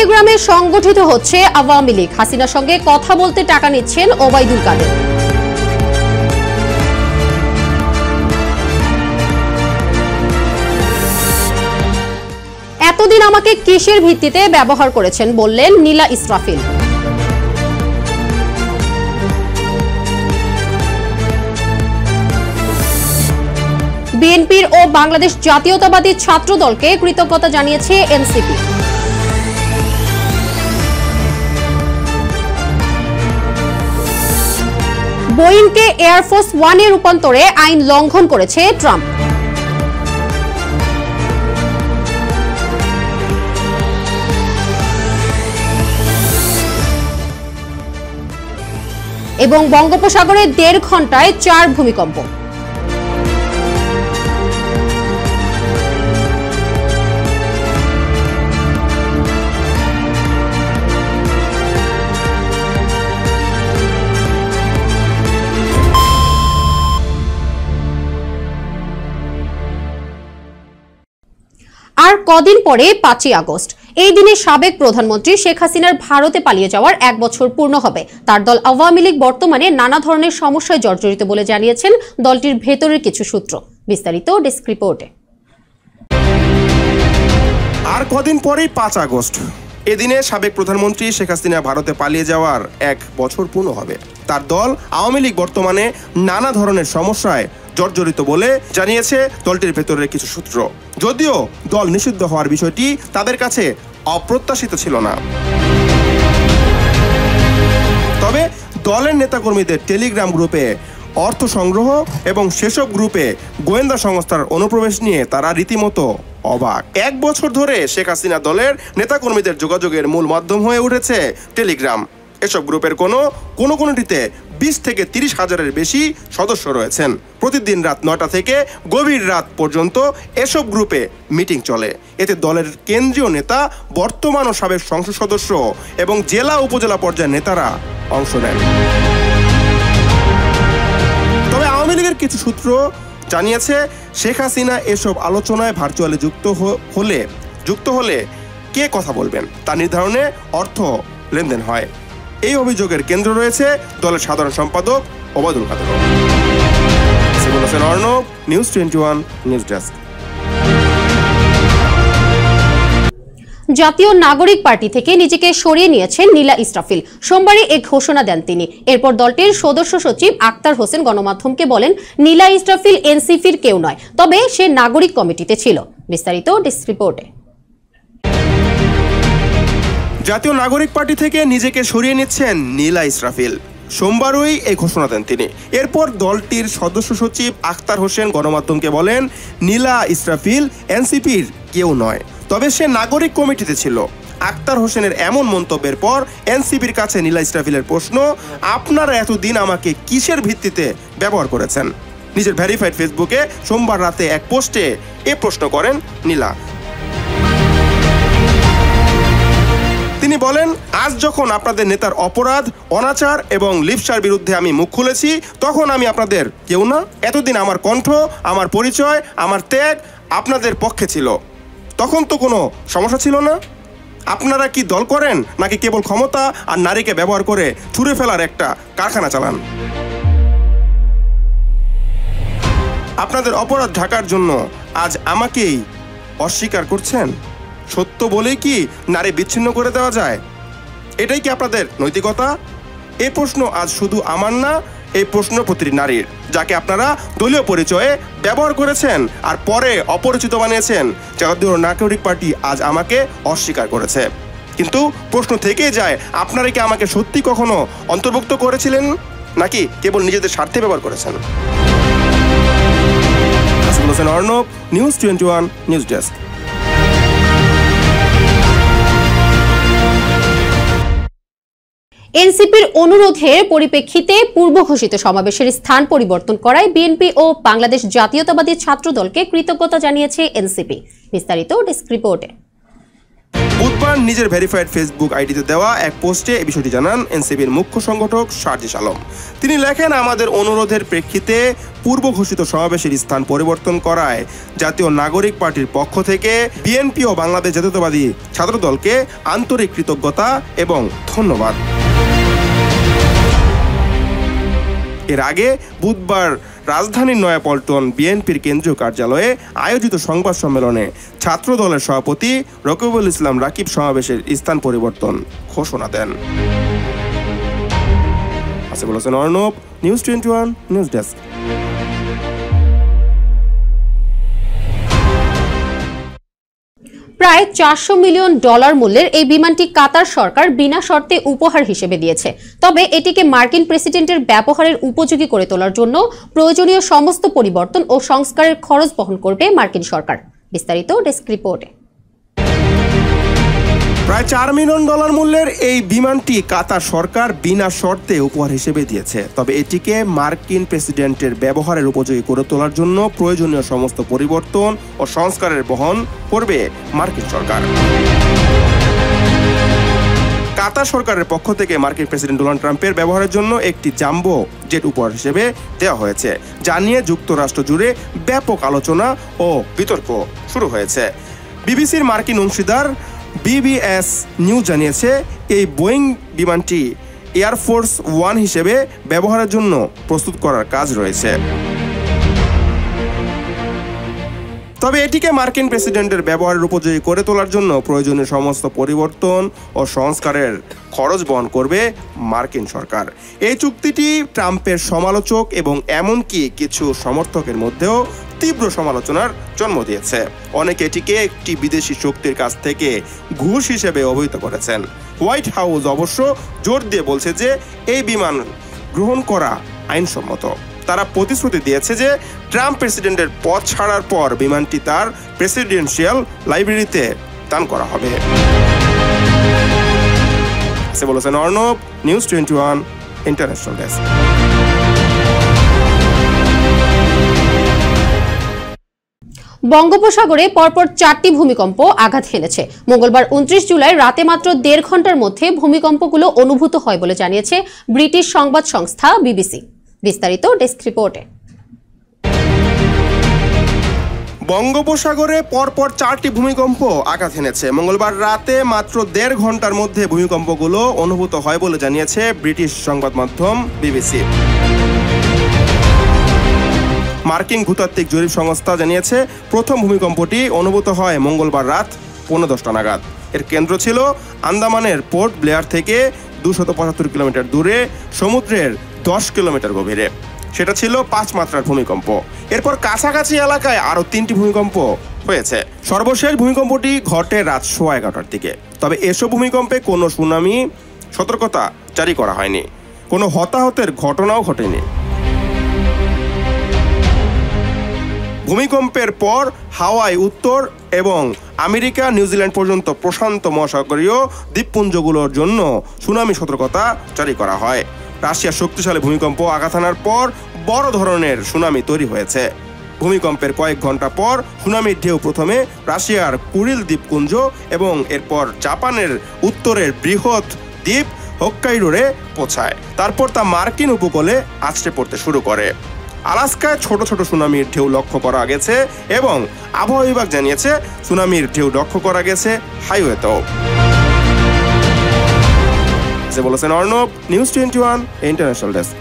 টেলিগ্রামে সংগঠিত হচ্ছে আওয়ামী লীগ। হাসিনার সঙ্গে কথা বলতে টাকা নিচ্ছেন ওবায়দুল কাদের। এতদিন আমাকে কিসের ভিত্তিতে ব্যবহার করেছেন বললেন নীলা ইসরাফিল। বিএনপির ও বাংলাদেশ জাতীয়তাবাদী ছাত্র দলকে কৃতজ্ঞতা জানিয়েছে এনসিপি। বোয়িংকে এয়ারফোর্স ওয়ানে রূপান্তরে আইন লঙ্ঘন করেছে ট্রাম্প। এবং বঙ্গোপসাগরে 1.5 ঘন্টায় 4 ভূমিকম্প। আর কদিন পরে 5ই আগস্ট। এই দিনে সাবেক প্রধানমন্ত্রী শেখ হাসিনার ভারতে পালিয়ে যাওয়ার 1 বছর পূর্ণ হবে। তার দল আওয়ামী লীগ বর্তমানে নানা ধরনের সমস্যায় জর্জরিত বলে জানিয়েছেন দলটির ভেতরের কিছু সূত্র। বিস্তারিত ডেস্ক রিপোর্টে। আর কদিন পরেই 5 আগস্ট। এদিনে সাবেক প্রধানমন্ত্রী শেখ হাসিনা ভারতে পালিয়ে যাওয়ার 1 বছর পূর্ণ হবে। তার দল আওয়ামী লীগ বর্তমানে নানা ধরনের সমস্যায় জর্জরিত বলে জানিয়েছে দলটির ভেতরের কিছু সূত্র। যদিও দল নিষিদ্ধ হওয়ার বিষয়টি তাদের কাছে অপ্রত্যাশিত ছিল না, তবে দলের নেতাকর্মীদের টেলিগ্রাম গ্রুপে অর্থ সংগ্রহ এবং সেসব গ্রুপে গোয়েন্দা সংস্থার অনুপ্রবেশ নিয়ে তারা রীতিমতো অবাক। 1 বছর ধরে শেখ হাসিনা দলের নেতাকর্মীদের যোগাযোগের মূল মাধ্যম হয়ে উঠেছে টেলিগ্রাম। এসব গ্রুপের কোনোটিতে 20 থেকে 30 হাজারের বেশি সদস্য রয়েছেন। প্রতিদিন রাত 9টা থেকে গভীর রাত পর্যন্ত এসব গ্রুপে মিটিং চলে। এতে দলের কেন্দ্রীয় নেতা, বর্তমান ও সাবেক সংসদ সদস্য এবং জেলা উপজেলা পর্যায়ের নেতারা অংশ নেন। তবে আওয়ামী লীগের কিছু সূত্র জানিয়েছে শেখ হাসিনা এসব আলোচনায় ভার্চুয়ালি যুক্ত হলে কে কথা বলবেন তা নির্ধারণে অর্থ লেনদেন হয়। এই অভিযোগের কেন্দ্র রয়েছে দলের সাধারণ সম্পাদক Obaidul Quader. Arnab, news 21 news desk. জাতীয় নাগরিক পার্টি থেকে নিজেকে সরিয়ে নিয়েছেন নীলা ইসরাফিল। সোমবারই এক ঘোষণা দেন তিনি। এরপর দলটির সদস্য সচিব আক্তার হোসেন গণমাধ্যমকে বলেন, নীলা ইসরাফিল এনসিপির কেউ নয়, তবে সে নাগরিক কমিটিতে ছিল। বিস্তারিত ডেস্ক রিপোর্টে। জাতীয় নাগরিক পার্টি থেকে নিজেকে সরিয়ে নিচ্ছেন নীলা ইসরাফিল। সোমবারই এই ঘোষণা দেন তিনি। এরপর দলটির সদস্য সচিব আক্তার হোসেন গণমাধ্যমকে বলেন, নীলা ইসরাফিল এনসিপির কেউ নয়, তবে সে নাগরিক কমিটিতে ছিল। আক্তার হোসেনের এমন মন্তব্যের পর এনসিপির কাছে নীলা ইসরাফিলের প্রশ্ন, আপনারা এতদিন আমাকে কিসের ভিত্তিতে ব্যবহার করেছেন? নিজের ভেরিফাইড ফেসবুকে সোমবার রাতে এক পোস্টে এ প্রশ্ন করেন নীলা। তিনি বলেন, আজ যখন আপনাদের নেতার অপরাধ, অনাচার এবং লিপ্সার বিরুদ্ধে আমি মুখ খুলেছি, তখন আমি আপনাদের কেউ না। এতদিন আমার কণ্ঠ, আমার পরিচয়, আমার ত্যাগ আপনাদের পক্ষে ছিল। তখন তো কোনো সমস্যা ছিল না। আপনারা কি দল করেন, নাকি কেবল ক্ষমতা আর নারীকে ব্যবহার করে ছুঁড়ে ফেলার একটা কারখানা চালান? আপনাদের অপরাধ ঢাকার জন্য আজ আমাকেই অস্বীকার করছেন? সত্য বলেই কি নারী বিচ্ছিন্ন করে দেওয়া যায়? এটাই কি আপনাদের নৈতিকতা? এই প্রশ্ন আজ শুধু আমার না, এই প্রশ্ন প্রতিটি নারীর, যাকে আপনারা দলীয় পরিচয়ে ব্যবহার করেছেন আর পরে অপরিচিত বানিয়েছেন। জাতীয় নাগরিক পার্টি আজ আমাকে অস্বীকার করেছে। কিন্তু প্রশ্ন থেকেই যায়, আপনারা কি আমাকে সত্যি কখনো অন্তর্ভুক্ত করেছিলেন, নাকি কেবল নিজেদের স্বার্থে ব্যবহার করেছেন? Arnab, news 21 news desk. এনসিপির অনুরোধের পরিপ্রেক্ষিতে পূর্ব ঘোষিত সমাবেশের স্থান পরিবর্তন করায় বিএনপি ও বাংলাদেশ জাতীয়তাবাদী ছাত্র দলকে কৃতজ্ঞতা জানিয়েছে এনসিপি। বিস্তারিত ডেস্ক রিপোর্টে। বুধবার নিজের ভেরিফাইড ফেসবুক আইডিতে দেওয়া এক পোস্টে এই বিষয়টি জানান এনসিপির মুখ্য সংগঠক সার্জিস আলম। তিনি লেখেন, আমাদের অনুরোধের প্রেক্ষিতে পূর্ব ঘোষিত সমাবেশের স্থান পরিবর্তন করায় জাতীয় নাগরিক পার্টির পক্ষ থেকে বিএনপি ও বাংলাদেশ জাতীয়তাবাদী ছাত্রদলকে আন্তরিক কৃতজ্ঞতা এবং ধন্যবাদ। এর আগে বুধবার রাজধানীর নয়াপল্টন বিএনপির কেন্দ্রীয় কার্যালয়ে আয়োজিত সংবাদ সম্মেলনে ছাত্র দলের সভাপতি রকিবুল ইসলাম রাকিব সমাবেশের স্থান পরিবর্তন ঘোষণা দেন। Asiful Hossain Arnab, news 21 news desk. প্রায় $400 মিলিয়ন মূল্যের এই বিমানটি কাতার সরকার বিনা শর্তে উপহার হিসেবে দিয়েছে। তবে এটিকে মার্কিন প্রেসিডেন্টের ব্যবহারের উপযোগী করে তোলার জন্য প্রয়োজনীয় সমস্ত পরিবর্তন ও সংস্কারের খরচ বহন করবে মার্কিন সরকার। বিস্তারিত ডেস্ক রিপোর্টে। প্রায় $4 মিলিয়ন মূল্যের এই বিমানটি কাতার সরকার বিনা শর্তে উপহার হিসেবে দিয়েছে। তবে এটিকে মার্কিন প্রেসিডেন্টের ব্যবহারের উপযোগী করে তোলার জন্য প্রয়োজনীয় সমস্ত পরিবর্তন ও সংস্কারের বহন করবে মার্কিন সরকার। কাতার সরকারের পক্ষ থেকে মার্কিন প্রেসিডেন্ট ডোনাল্ড ট্রাম্পের ব্যবহারের জন্য একটি জাম্বো জেট উপহার হিসেবে দেওয়া হয়েছে, যা নিয়ে যুক্তরাষ্ট্র জুড়ে ব্যাপক আলোচনা ও বিতর্ক শুরু হয়েছে। বিবিসির মার্কিন অংশীদার বিবিএস নিউজ জানিয়েছে, এই বোয়িং বিমানটি এয়ারফোর্স ওয়ান হিসেবে ব্যবহারের জন্য প্রস্তুত করার কাজ রয়েছে। তবে এটিকে মার্কিন প্রেসিডেন্টের ব্যবহারের উপযোগী করে তোলার জন্য প্রয়োজনীয় সমস্ত পরিবর্তন ও সংস্কারের খরচ বহন করবে মার্কিন সরকার। এই চুক্তিটি ট্রাম্পের সমালোচক এবং এমনকি কিছু সমর্থকের মধ্যেও তীব্র সমালোচনার জন্ম দিয়েছে। অনেকে এটিকে একটি বিদেশি শক্তির কাছ থেকে ঘুষ হিসেবে অভিহিত করেছেন। হোয়াইট হাউস অবশ্য জোর দিয়ে বলছে যে এই বিমান গ্রহণ করা আইনসম্মত। তারা প্রতিশ্রুতি দিয়েছে যে ট্রাম্প প্রেসিডেন্টের পদ ছাড়ার পর বিমানটি তার প্রেসিডেন্সিয়াল লাইব্রেরিতে দান করা হবে। Asiful Hossain Arnab, news 21 international desk. বঙ্গোপসাগরে পরপর 4টি ভূমিকম্প আঘাত হেনেছে। মঙ্গলবার 29 জুলাই রাতে মাত্র 1.5 ঘন্টার মধ্যে ভূমিকম্পগুলো অনুভূত হয় বলে জানিয়েছে ব্রিটিশ সংবাদ সংস্থা বিবিসি। বিস্তারিত ডেস্ক রিপোর্টে। বঙ্গোপসাগরে পরপর 4টি ভূমিকম্প আঘাত হেনেছে। মঙ্গলবার রাতে মাত্র 1.5 ঘন্টার মধ্যে ভূমিকম্পগুলো অনুভূত হয় বলে জানিয়েছে ব্রিটিশ সংবাদ মাধ্যম বিবিসি। মার্কিন ভূতাত্ত্বিক জরিপ সংস্থা জানিয়েছে, প্রথম ভূমিকম্পটি অনুভূত হয় মঙ্গলবার রাত 10:10 নাগাদ। এর কেন্দ্র ছিল আন্দামানের পোর্ট ব্লেয়ার থেকে 275 কিলোমিটার দূরে, সমুদ্রের 10 কিলোমিটার গভীরে। সেটা ছিল 5 মাত্রার ভূমিকম্প। এরপর কাছাকাছি এলাকায় আরও 3টি ভূমিকম্প হয়েছে। সর্বশেষ ভূমিকম্পটি ঘটে রাত 11:15টার দিকে। তবে এসব ভূমিকম্পে কোনো সুনামি সতর্কতা জারি করা হয়নি, কোনো হতাহতের ঘটনাও ঘটেনি। ভূমিকম্পের পর হাওয়াই, উত্তর এবং আমেরিকা, নিউজিল্যান্ড পর্যন্ত প্রশান্ত মহাসাগরীয় দ্বীপপুঞ্জগুলোর জন্য সুনামি সতর্কতা জারি করা হয়। রাশিয়ার শক্তিশালী ভূমিকম্প আঘাত হানার পর বড় ধরনের সুনামি তৈরি হয়েছে। ভূমিকম্পের কয়েক ঘন্টা পর সুনামির ঢেউ প্রথমে রাশিয়ার কুরিল দ্বীপপুঞ্জ এবং এরপর জাপানের উত্তরের বৃহৎ দ্বীপ হোক্কাইডোরে পৌঁছায়। তারপর তা মার্কিন উপকূলে আছড়ে পড়তে শুরু করে। আলাস্কায় ছোট ছোট সুনামির ঢেউ লক্ষ্য করা গেছে এবং আবহাওয়া বিভাগ জানিয়েছে সুনামির ঢেউ লক্ষ্য করা গেছে হাইওয়েতেও। Asiful Hossain Arnab, news 21 international desk.